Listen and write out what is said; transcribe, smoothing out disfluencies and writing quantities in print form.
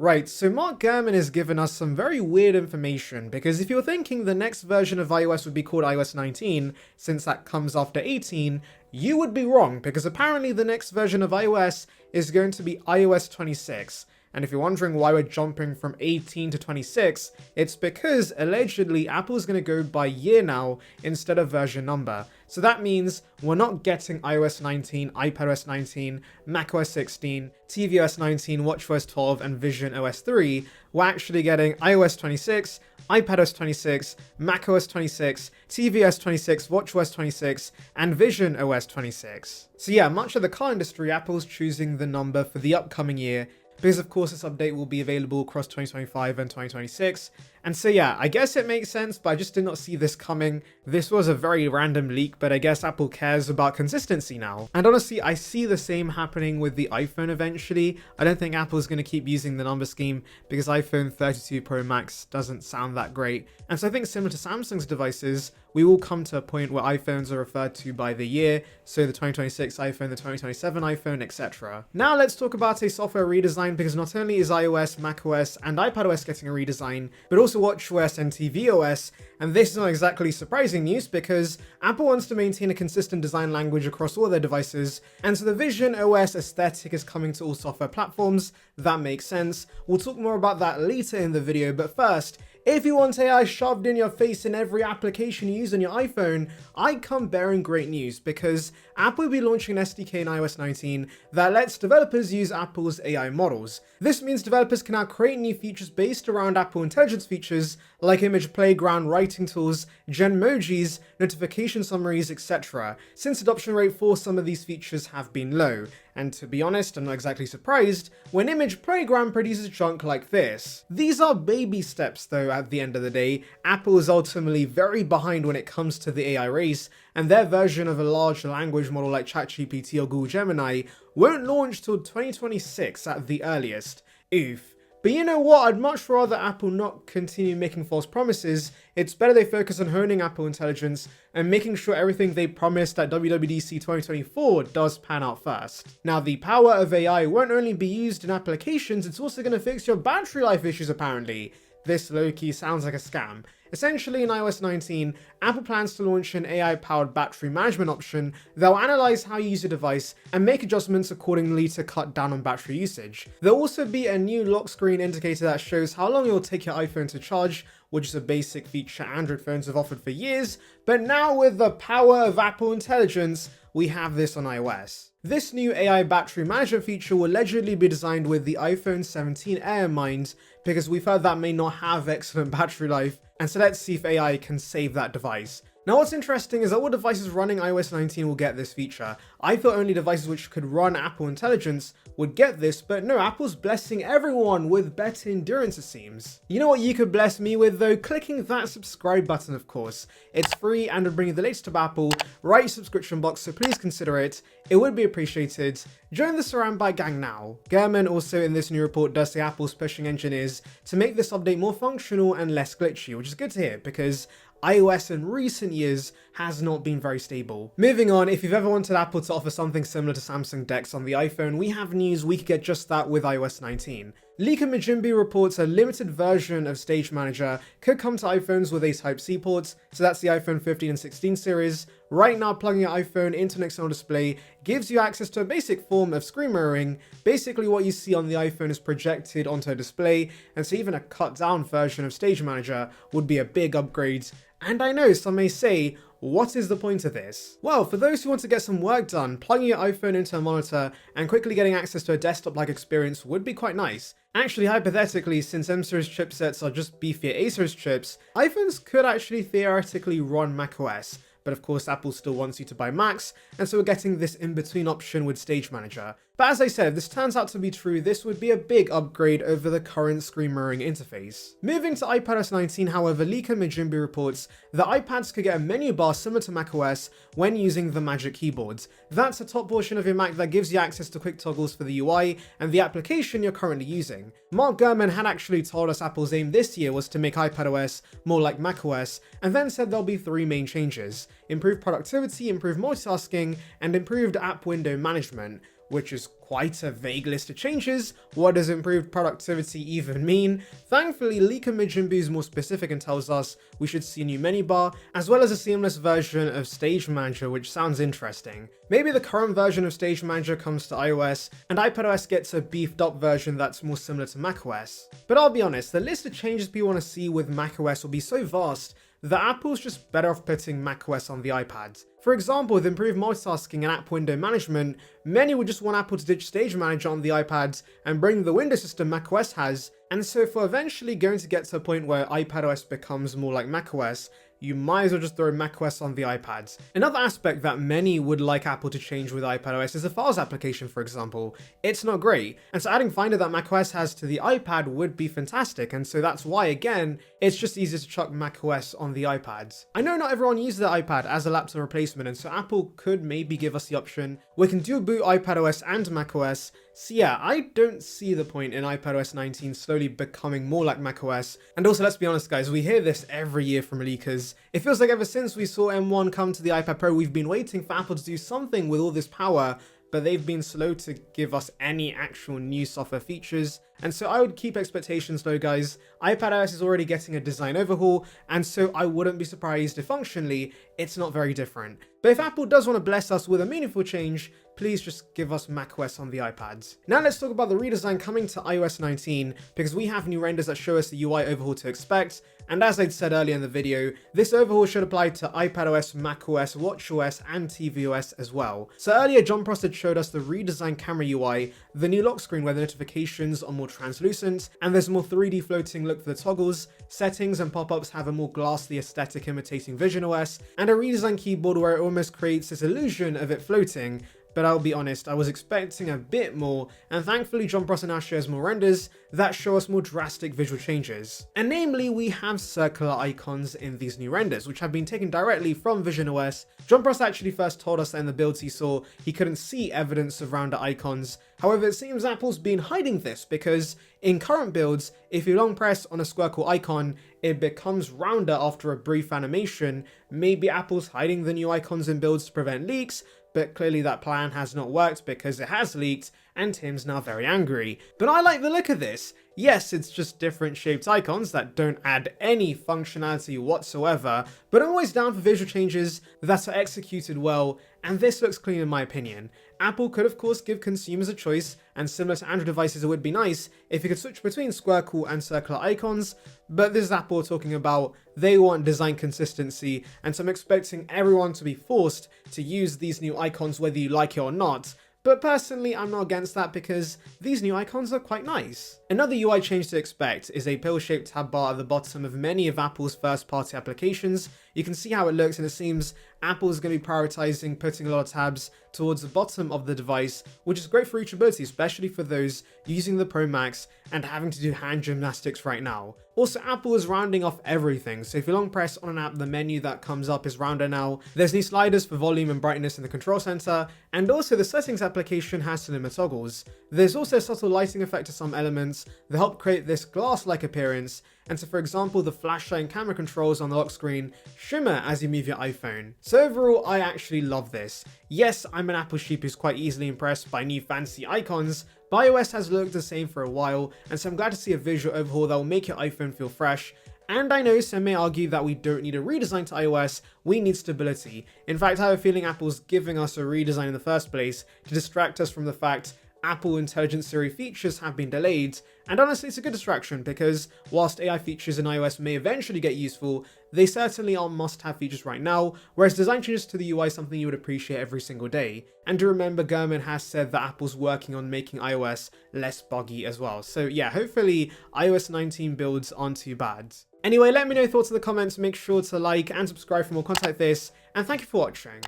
Right, so Mark Gurman has given us some very weird information, because if you're thinking the next version of iOS would be called iOS 19, since that comes after 18, you would be wrong, because apparently the next version of iOS is going to be iOS 26. And if you're wondering why we're jumping from 18 to 26, it's because allegedly Apple's going to go by year now instead of version number. So that means we're not getting iOS 19, iPadOS 19, macOS 16, tvOS 19, watchOS 12, and visionOS 3. We're actually getting iOS 26, iPadOS 26, macOS 26, tvOS 26, watchOS 26, and visionOS 26. So yeah, much of the car industry, Apple's choosing the number for the upcoming year, because of course this update will be available across 2025 and 2026. And so yeah, I guess it makes sense, but I just did not see this coming. This was a very random leak, but I guess Apple cares about consistency now. And honestly, I see the same happening with the iPhone eventually. I don't think Apple's going to keep using the number scheme because iPhone 32 Pro Max doesn't sound that great. And so I think similar to Samsung's devices, we will come to a point where iPhones are referred to by the year, so the 2026 iPhone, the 2027 iPhone, etc. Now let's talk about a software redesign, because not only is iOS, macOS, and iPadOS getting a redesign, but also watchOS and tvOS, and this is not exactly surprising news because Apple wants to maintain a consistent design language across all their devices, and so the visionOS aesthetic is coming to all software platforms. That makes sense. We'll talk more about that later in the video, but first, if you want AI shoved in your face in every application you use on your iPhone, I come bearing great news, because Apple will be launching an SDK in iOS 19 that lets developers use Apple's AI models. This means developers can now create new features based around Apple Intelligence features like image playground, writing tools, Genmojis, notification summaries, etc. Since adoption rate for some of these features have been low. And to be honest, I'm not exactly surprised when image playground produces junk like this. These are baby steps though. At the end of the day, Apple is ultimately very behind when it comes to the AI race, and their version of a large language model like ChatGPT or Google Gemini won't launch till 2026 at the earliest. Oof. But you know what, I'd much rather Apple not continue making false promises. It's better they focus on honing Apple Intelligence and making sure everything they promised at WWDC 2024 does pan out first. Now, the power of AI won't only be used in applications, it's also going to fix your battery life issues apparently. This low-key sounds like a scam. Essentially, in iOS 19, Apple plans to launch an AI-powered battery management option that will analyze how you use your device and make adjustments accordingly to cut down on battery usage. There'll also be a new lock screen indicator that shows how long it will take your iPhone to charge, which is a basic feature Android phones have offered for years, but now with the power of Apple Intelligence, we have this on iOS. This new AI battery management feature will allegedly be designed with the iPhone 17 Air in mind, because we've heard that may not have excellent battery life, and so let's see if AI can save that device. Now what's interesting is that all devices running iOS 19 will get this feature. I thought only devices which could run Apple Intelligence would get this, but no, Apple's blessing everyone with better endurance it seems. You know what you could bless me with though? Clicking that subscribe button, of course. It's free and will bring you the latest of Apple right in your subscription box, so please consider it. It would be appreciated. Join the saranbyte gang now. Gurman also in this new report does say Apple's pushing engineers to make this update more functional and less glitchy, which is good to hear because iOS in recent years has not been very stable. Moving on, if you've ever wanted Apple to offer something similar to Samsung DeX on the iPhone, we have news we could get just that with iOS 19. Leaker Majimbi reports a limited version of Stage Manager could come to iPhones with a Type-C ports, so that's the iPhone 15 and 16 series. Right now, plugging your iPhone into an external display gives you access to a basic form of screen mirroring. Basically, what you see on the iPhone is projected onto a display, and so even a cut-down version of Stage Manager would be a big upgrade. And I know some may say, what is the point of this? Well, for those who want to get some work done, plugging your iPhone into a monitor and quickly getting access to a desktop-like experience would be quite nice. Actually, hypothetically, since M-series chipsets are just beefier A-series chips, iPhones could actually theoretically run macOS. But of course, Apple still wants you to buy Macs, and so we're getting this in-between option with Stage Manager. But as I said, if this turns out to be true, this would be a big upgrade over the current screen mirroring interface. Moving to iPadOS 19, however, Leaker Majimbi reports that iPads could get a menu bar similar to macOS when using the Magic Keyboard. That's a top portion of your Mac that gives you access to quick toggles for the UI and the application you're currently using. Mark Gurman had actually told us Apple's aim this year was to make iPadOS more like macOS, and then said there'll be three main changes: improved productivity, improved multitasking, and improved app window management. which is quite a vague list of changes. What does improved productivity even mean? Thankfully, Leaker Mijinbu is more specific and tells us we should see a new menu bar, as well as a seamless version of Stage Manager, which sounds interesting. Maybe the current version of Stage Manager comes to iOS, and iPadOS gets a beefed up version that's more similar to macOS. But I'll be honest, the list of changes people want to see with macOS will be so vast that Apple's just better off putting macOS on the iPad. For example, with improved multitasking and app window management, many would just want Apple to ditch Stage Manager on the iPads and bring the window system macOS has, and so if we're eventually going to get to a point where iPadOS becomes more like macOS, you might as well just throw macOS on the iPads. Another aspect that many would like Apple to change with iPadOS is the Files application, for example. It's not great, and so adding Finder that macOS has to the iPad would be fantastic, and so that's why, again, it's just easier to chuck macOS on the iPads. I know not everyone uses the iPad as a laptop replacement, and so Apple could maybe give us the option we can dual boot iPadOS and macOS. So yeah, I don't see the point in iPadOS 19 slowly becoming more like macOS. And also, let's be honest guys, we hear this every year from leakers. It feels like ever since we saw M1 come to the iPad Pro, we've been waiting for Apple to do something with all this power, but they've been slow to give us any actual new software features. And so I would keep expectations low, guys. iPadOS is already getting a design overhaul, and so I wouldn't be surprised if functionally it's not very different. But if Apple does want to bless us with a meaningful change, please just give us macOS on the iPads. Now let's talk about the redesign coming to iOS 19, because we have new renders that show us the UI overhaul to expect. And as I'd said earlier in the video, this overhaul should apply to iPadOS, macOS, watchOS, and tvOS as well. So earlier, John Prosser had showed us the redesigned camera UI, the new lock screen where the notifications are more translucent, and there's more 3D floating look for the toggles, settings and pop-ups have a more glassy aesthetic imitating visionOS, and a redesigned keyboard where it almost creates this illusion of it floating. But I'll be honest, I was expecting a bit more, and thankfully John Prosser now shares more renders that show us more drastic visual changes. And namely, we have circular icons in these new renders, which have been taken directly from visionOS. John Prosser actually first told us that in the builds he saw, he couldn't see evidence of rounder icons. However, it seems Apple's been hiding this, because in current builds, if you long press on a squircle icon, it becomes rounder after a brief animation. Maybe Apple's hiding the new icons in builds to prevent leaks, but clearly that plan has not worked because it has leaked, and Tim's now very angry. But I like the look of this. Yes, it's just different shaped icons that don't add any functionality whatsoever, but I'm always down for visual changes that are executed well, and this looks clean in my opinion. Apple could of course give consumers a choice, and similar to Android devices it would be nice if you could switch between squircle and circular icons, but this is Apple talking about they want design consistency, and so I'm expecting everyone to be forced to use these new icons whether you like it or not. But personally, I'm not against that because these new icons are quite nice. Another UI change to expect is a pill-shaped tab bar at the bottom of many of Apple's first-party applications. You can see how it looks, and it seems Apple is going to be prioritizing putting a lot of tabs towards the bottom of the device, which is great for reachability, especially for those using the Pro Max and having to do hand gymnastics right now. Also, Apple is rounding off everything, so if you long press on an app, the menu that comes up is rounder now. There's new sliders for volume and brightness in the control center, and also the settings application has cinema toggles. There's also a subtle lighting effect to some elements that help create this glass-like appearance, and so for example, the flashlight and camera controls on the lock screen shimmer as you move your iPhone. So overall, I actually love this. Yes, I'm an Apple sheep who's quite easily impressed by new fancy icons, but iOS has looked the same for a while, and so I'm glad to see a visual overhaul that will make your iPhone feel fresh. And I know some may argue that we don't need a redesign to iOS, we need stability. In fact, I have a feeling Apple's giving us a redesign in the first place to distract us from the fact Apple Intelligent Siri features have been delayed, and honestly it's a good distraction because whilst AI features in iOS may eventually get useful, they certainly aren't must-have features right now, whereas design changes to the UI is something you would appreciate every single day. And do remember, Gurman has said that Apple's working on making iOS less buggy as well. So yeah, hopefully iOS 19 builds aren't too bad. Anyway, let me know your thoughts in the comments, make sure to like and subscribe for more content like this, and thank you for watching.